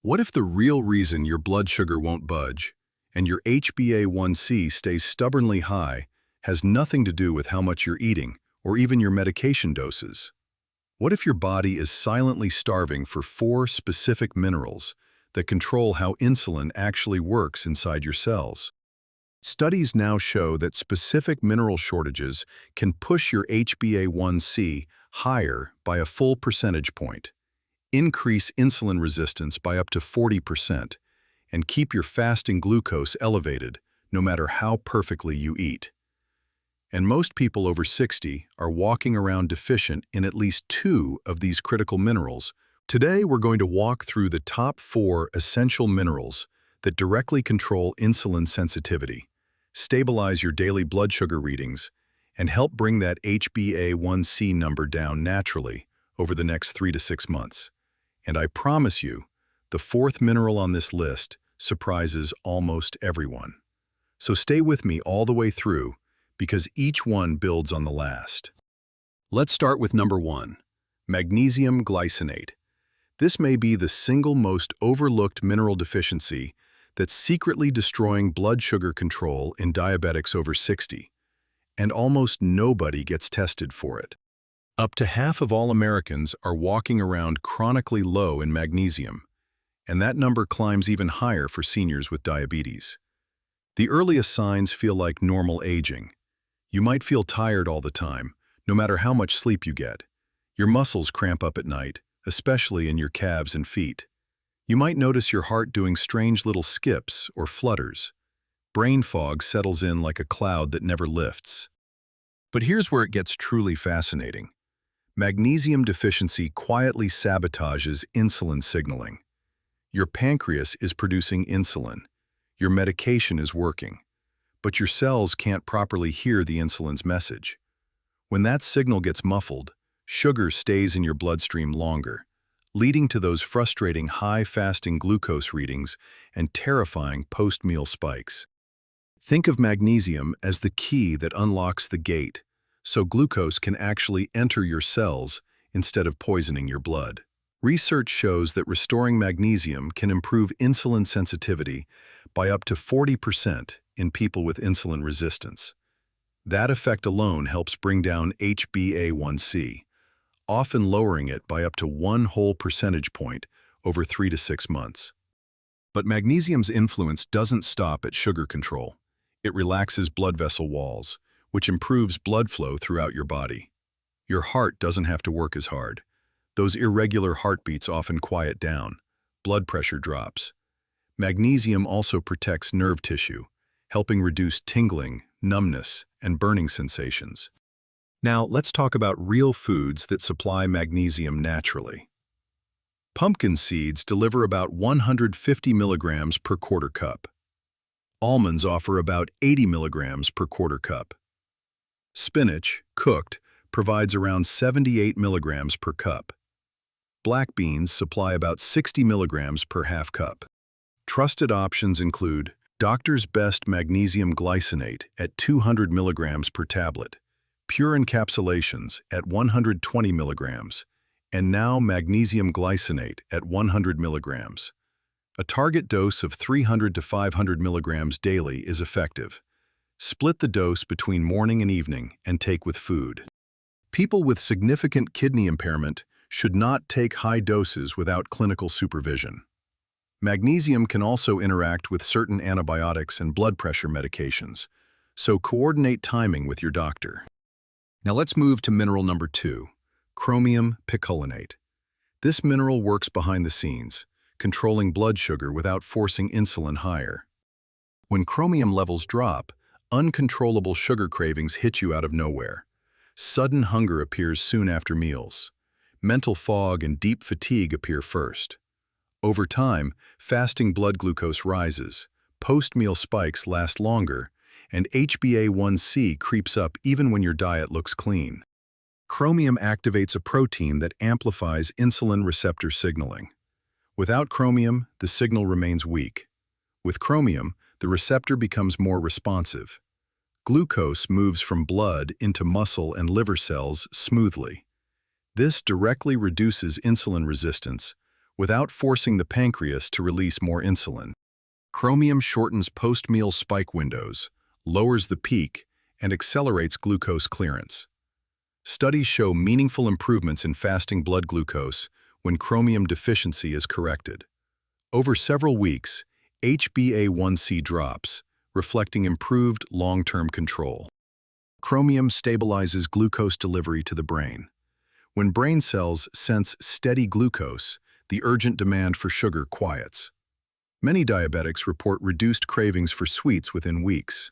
What if the real reason your blood sugar won't budge and your HbA1c stays stubbornly high has nothing to do with how much you're eating or even your medication doses? What if your body is silently starving for 4 specific minerals that control how insulin actually works inside your cells? Studies now show that specific mineral shortages can push your HbA1c higher by a full percentage point, increase insulin resistance by up to 40%, and keep your fasting glucose elevated no matter how perfectly you eat. And most people over 60 are walking around deficient in at least 2 of these critical minerals. Today, we're going to walk through the top 4 essential minerals that directly control insulin sensitivity, stabilize your daily blood sugar readings, and help bring that HbA1c number down naturally over the next 3 to 6 months. And I promise you, the 4th mineral on this list surprises almost everyone. So stay with me all the way through, because each one builds on the last. Let's start with number 1, magnesium glycinate. This may be the single most overlooked mineral deficiency that's secretly destroying blood sugar control in diabetics over 60, and almost nobody gets tested for it. Up to half of all Americans are walking around chronically low in magnesium, and that number climbs even higher for seniors with diabetes. The earliest signs feel like normal aging. You might feel tired all the time, no matter how much sleep you get. Your muscles cramp up at night, especially in your calves and feet. You might notice your heart doing strange little skips or flutters. Brain fog settles in like a cloud that never lifts. But here's where it gets truly fascinating. Magnesium deficiency quietly sabotages insulin signaling. Your pancreas is producing insulin. Your medication is working. But your cells can't properly hear the insulin's message. When that signal gets muffled, sugar stays in your bloodstream longer, leading to those frustrating high fasting glucose readings and terrifying post-meal spikes. Think of magnesium as the key that unlocks the gate, so glucose can actually enter your cells instead of poisoning your blood. Research shows that restoring magnesium can improve insulin sensitivity by up to 40% in people with insulin resistance. That effect alone helps bring down HbA1c, often lowering it by up to 1 whole percentage point over 3 to 6 months. But magnesium's influence doesn't stop at sugar control. It relaxes blood vessel walls, which improves blood flow throughout your body. Your heart doesn't have to work as hard. Those irregular heartbeats often quiet down. Blood pressure drops. Magnesium also protects nerve tissue, helping reduce tingling, numbness, and burning sensations. Now, let's talk about real foods that supply magnesium naturally. Pumpkin seeds deliver about 150 milligrams per quarter cup. Almonds offer about 80 milligrams per quarter cup. Spinach, cooked, provides around 78 milligrams per cup. Black beans supply about 60 milligrams per half cup. Trusted options include Doctor's Best Magnesium Glycinate at 200 milligrams per tablet, Pure Encapsulations at 120 milligrams, and now Magnesium Glycinate at 100 milligrams. A target dose of 300 to 500 milligrams daily is effective. Split the dose between morning and evening and take with food. People with significant kidney impairment should not take high doses without clinical supervision. Magnesium can also interact with certain antibiotics and blood pressure medications, so coordinate timing with your doctor. Now let's move to mineral number 2, chromium picolinate. This mineral works behind the scenes, controlling blood sugar without forcing insulin higher. When chromium levels drop, uncontrollable sugar cravings hit you out of nowhere. Sudden hunger appears soon after meals. Mental fog and deep fatigue appear first. Over time, fasting blood glucose rises, post-meal spikes last longer, and HbA1c creeps up even when your diet looks clean. Chromium activates a protein that amplifies insulin receptor signaling. Without chromium, the signal remains weak. With chromium, the receptor becomes more responsive. Glucose moves from blood into muscle and liver cells smoothly. This directly reduces insulin resistance, without forcing the pancreas to release more insulin. Chromium shortens post-meal spike windows, lowers the peak, and accelerates glucose clearance. Studies show meaningful improvements in fasting blood glucose when chromium deficiency is corrected. Over several weeks, HbA1c drops, reflecting improved long-term control. Chromium stabilizes glucose delivery to the brain. When brain cells sense steady glucose, the urgent demand for sugar quiets. Many diabetics report reduced cravings for sweets within weeks.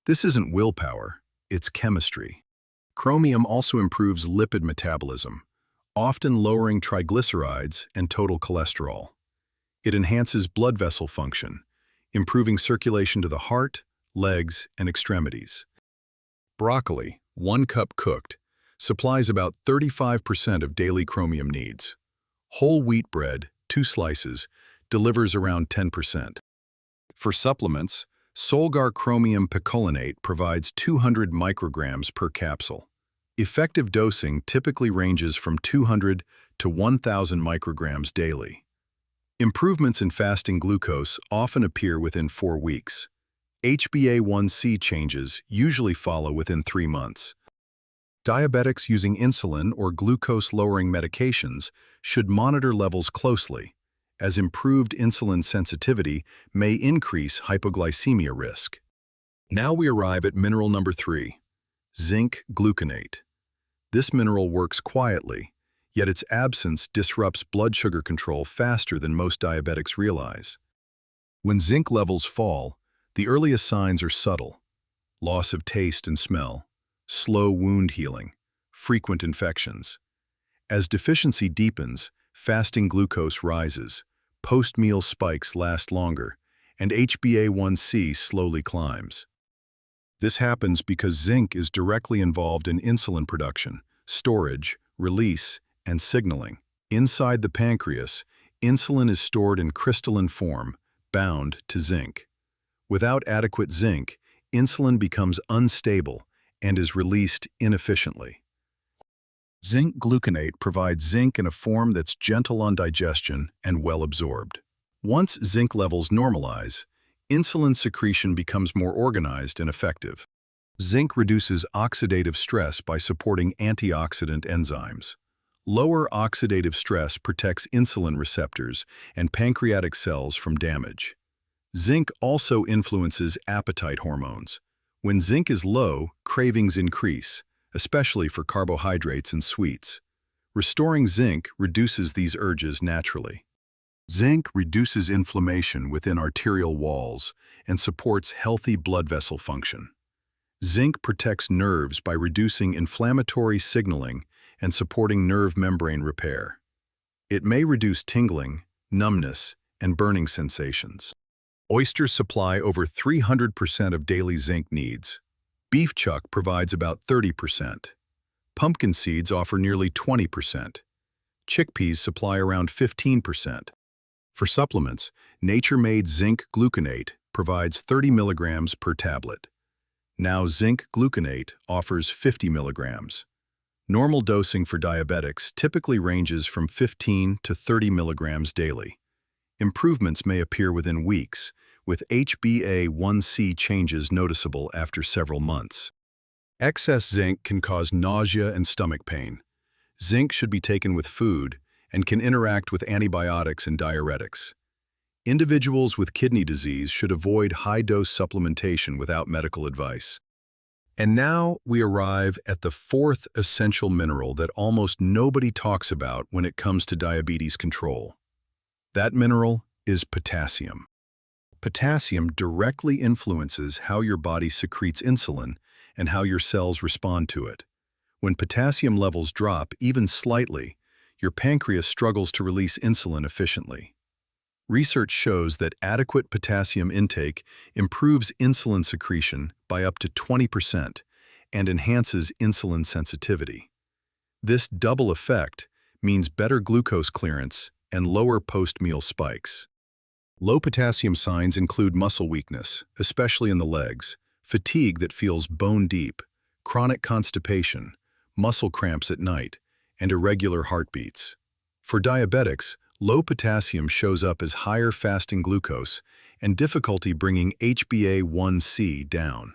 This isn't willpower, it's chemistry. Chromium also improves lipid metabolism, often lowering triglycerides and total cholesterol. It enhances blood vessel function, improving circulation to the heart, legs, and extremities. Broccoli, 1 cup cooked, supplies about 35% of daily chromium needs. Whole wheat bread, 2 slices, delivers around 10%. For supplements, Solgar Chromium Picolinate provides 200 micrograms per capsule. Effective dosing typically ranges from 200 to 1,000 micrograms daily. Improvements in fasting glucose often appear within 4 weeks. HbA1c changes usually follow within 3 months. Diabetics using insulin or glucose-lowering medications should monitor levels closely, as improved insulin sensitivity may increase hypoglycemia risk. Now we arrive at mineral number 3, zinc gluconate. This mineral works quietly, yet its absence disrupts blood sugar control faster than most diabetics realize. When zinc levels fall, the earliest signs are subtle: loss of taste and smell, slow wound healing, frequent infections. As deficiency deepens, fasting glucose rises, post-meal spikes last longer, and HbA1c slowly climbs. This happens because zinc is directly involved in insulin production, storage, release, and signaling. Inside the pancreas, insulin is stored in crystalline form, bound to zinc. Without adequate zinc, insulin becomes unstable and is released inefficiently. Zinc gluconate provides zinc in a form that's gentle on digestion and well absorbed. Once zinc levels normalize, insulin secretion becomes more organized and effective. Zinc reduces oxidative stress by supporting antioxidant enzymes. Lower oxidative stress protects insulin receptors and pancreatic cells from damage. Zinc also influences appetite hormones. When zinc is low, cravings increase, especially for carbohydrates and sweets. Restoring zinc reduces these urges naturally. Zinc reduces inflammation within arterial walls and supports healthy blood vessel function. Zinc protects nerves by reducing inflammatory signaling and supporting nerve membrane repair. It may reduce tingling, numbness, and burning sensations. Oysters supply over 300% of daily zinc needs. Beef chuck provides about 30%. Pumpkin seeds offer nearly 20%. Chickpeas supply around 15%. For supplements, nature-made zinc gluconate provides 30 milligrams per tablet. Now zinc gluconate offers 50 milligrams. Normal dosing for diabetics typically ranges from 15 to 30 milligrams daily. Improvements may appear within weeks, with HbA1c changes noticeable after several months. Excess zinc can cause nausea and stomach pain. Zinc should be taken with food and can interact with antibiotics and diuretics. Individuals with kidney disease should avoid high-dose supplementation without medical advice. And now we arrive at the 4th essential mineral that almost nobody talks about when it comes to diabetes control. That mineral is potassium. Potassium directly influences how your body secretes insulin and how your cells respond to it. When potassium levels drop even slightly, your pancreas struggles to release insulin efficiently. Research shows that adequate potassium intake improves insulin secretion by up to 20% and enhances insulin sensitivity. This double effect means better glucose clearance and lower post-meal spikes. Low potassium signs include muscle weakness, especially in the legs, fatigue that feels bone-deep, chronic constipation, muscle cramps at night, and irregular heartbeats. For diabetics, Low potassium shows up as higher fasting glucose and difficulty bringing HbA1c down.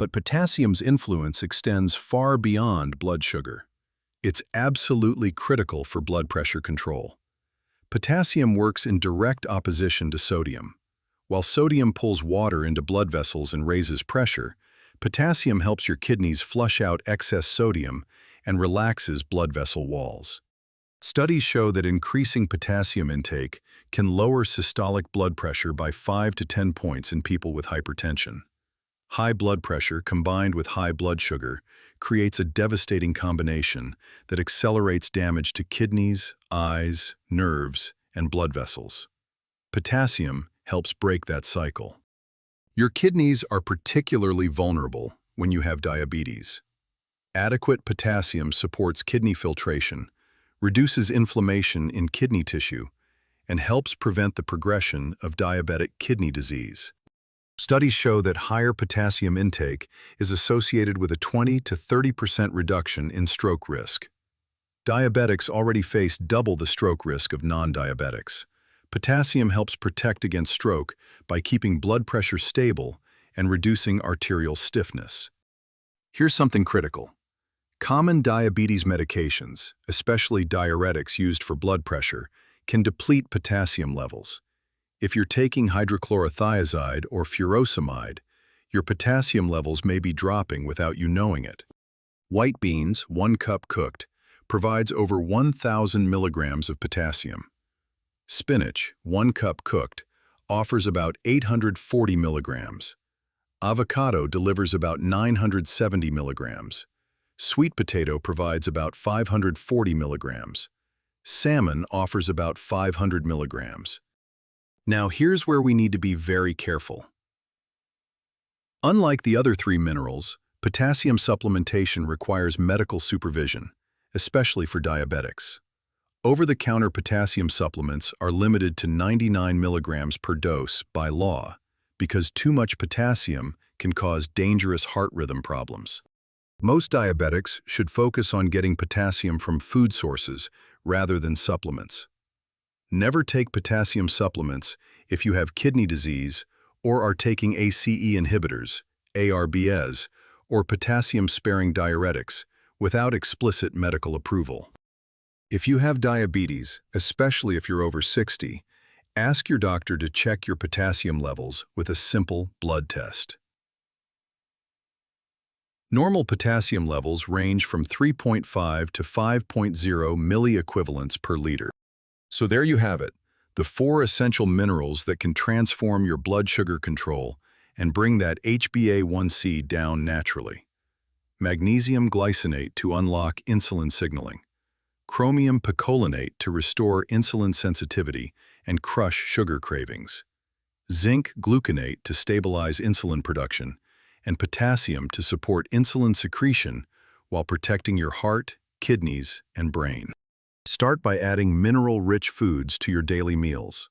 But potassium's influence extends far beyond blood sugar. It's absolutely critical for blood pressure control. Potassium works in direct opposition to sodium. While sodium pulls water into blood vessels and raises pressure, potassium helps your kidneys flush out excess sodium and relaxes blood vessel walls. Studies show that increasing potassium intake can lower systolic blood pressure by 5 to 10 points in people with hypertension. High blood pressure combined with high blood sugar creates a devastating combination that accelerates damage to kidneys, eyes, nerves, and blood vessels. Potassium helps break that cycle. Your kidneys are particularly vulnerable when you have diabetes. Adequate potassium supports kidney filtration, reduces inflammation in kidney tissue, and helps prevent the progression of diabetic kidney disease. Studies show that higher potassium intake is associated with a 20 to 30% reduction in stroke risk. Diabetics already face double the stroke risk of non-diabetics. Potassium helps protect against stroke by keeping blood pressure stable and reducing arterial stiffness. Here's something critical. Common diabetes medications, especially diuretics used for blood pressure, can deplete potassium levels. If you're taking hydrochlorothiazide or furosemide, your potassium levels may be dropping without you knowing it. White beans, 1 cup cooked, provides over 1,000 milligrams of potassium. Spinach, 1 cup cooked, offers about 840 milligrams. Avocado delivers about 970 milligrams. Sweet potato provides about 540 milligrams. Salmon offers about 500 milligrams. Now here's where we need to be very careful. Unlike the other 3 minerals, potassium supplementation requires medical supervision, especially for diabetics. Over-the-counter potassium supplements are limited to 99 milligrams per dose by law because too much potassium can cause dangerous heart rhythm problems. Most diabetics should focus on getting potassium from food sources rather than supplements. Never take potassium supplements if you have kidney disease or are taking ACE inhibitors, ARBs, or potassium-sparing diuretics without explicit medical approval. If you have diabetes, especially if you're over 60, ask your doctor to check your potassium levels with a simple blood test. Normal potassium levels range from 3.5 to 5.0 milliequivalents per liter. So there you have it, the 4 essential minerals that can transform your blood sugar control and bring that HbA1c down naturally. Magnesium glycinate to unlock insulin signaling. Chromium picolinate to restore insulin sensitivity and crush sugar cravings. Zinc gluconate to stabilize insulin production, and potassium to support insulin secretion while protecting your heart, kidneys, and brain. Start by adding mineral-rich foods to your daily meals.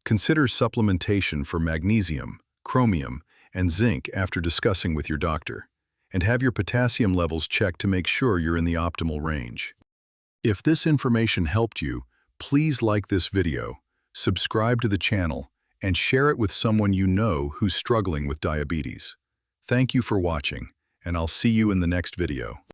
Consider supplementation for magnesium, chromium, and zinc after discussing with your doctor, and have your potassium levels checked to make sure you're in the optimal range. If this information helped you, please like this video, subscribe to the channel, and share it with someone you know who's struggling with diabetes. Thank you for watching, and I'll see you in the next video.